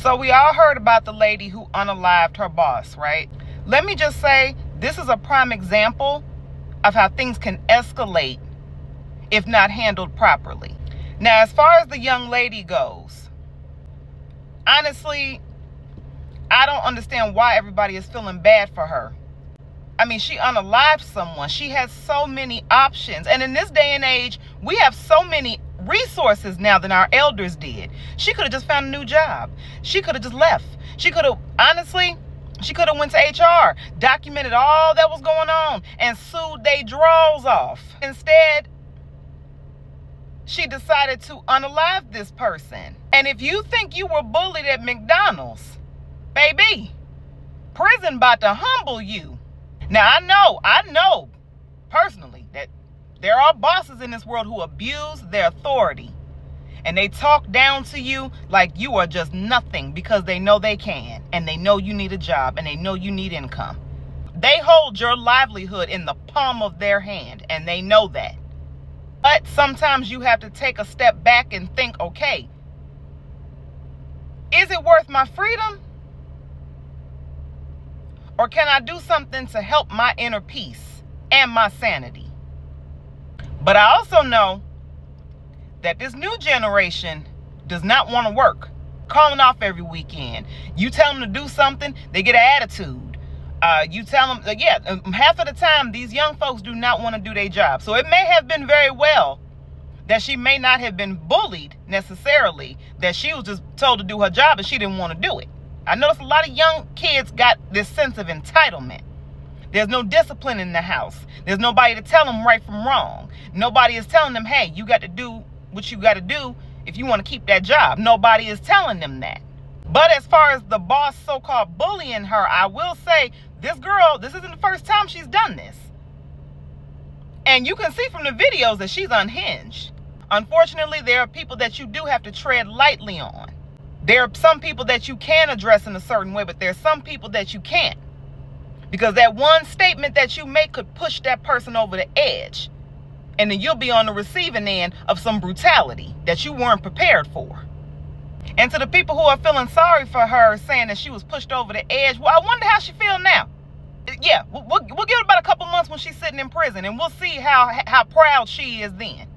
So we all heard about the lady who unalived her boss, right? Let me just say, this is a prime example of how things can escalate if not handled properly. Now, as far as the young lady goes, honestly, I don't understand why everybody is feeling bad for her. I mean, she unalived someone. She has so many options. And in this day and age, we have so many resources now than our elders did. She could have just found a new job. She could have just left. She could have, honestly, she could have went to HR, documented all that was going on, and sued they draws off. Instead, she decided to unalive this person. And if you think you were bullied at McDonald's, baby, prison about to humble you. Now, I know personally that there are bosses in this world who abuse their authority. And they talk down to you like you are just nothing because they know they can. And they know you need a job and they know you need income. They hold your livelihood in the palm of their hand and they know that. But sometimes you have to take a step back and think, okay, is it worth my freedom? Or can I do something to help my inner peace and my sanity? But I also know that this new generation does not want to work. Calling off every weekend. You tell them to do something, they get an attitude. You tell them, half of the time, these young folks do not want to do their job. So it may have been very well that she may not have been bullied necessarily, that she was just told to do her job and she didn't want to do it. I notice a lot of young kids got this sense of entitlement. There's no discipline in the house. There's nobody to tell them right from wrong. Nobody is telling them, hey, you got to do what you got to do if you want to keep that job. Nobody is telling them that. But as far as the boss so-called bullying her, I will say this girl, this isn't the first time she's done this. And you can see from the videos that she's unhinged. Unfortunately, there are people that you do have to tread lightly on. There are some people that you can address in a certain way, but there's some people that you can't. Because that one statement that you make could push that person over the edge. And then you'll be on the receiving end of some brutality that you weren't prepared for. And to the people who are feeling sorry for her, saying that she was pushed over the edge, well, I wonder how she feels now. Yeah, we'll give it about a couple months when she's sitting in prison, and we'll see how proud she is then.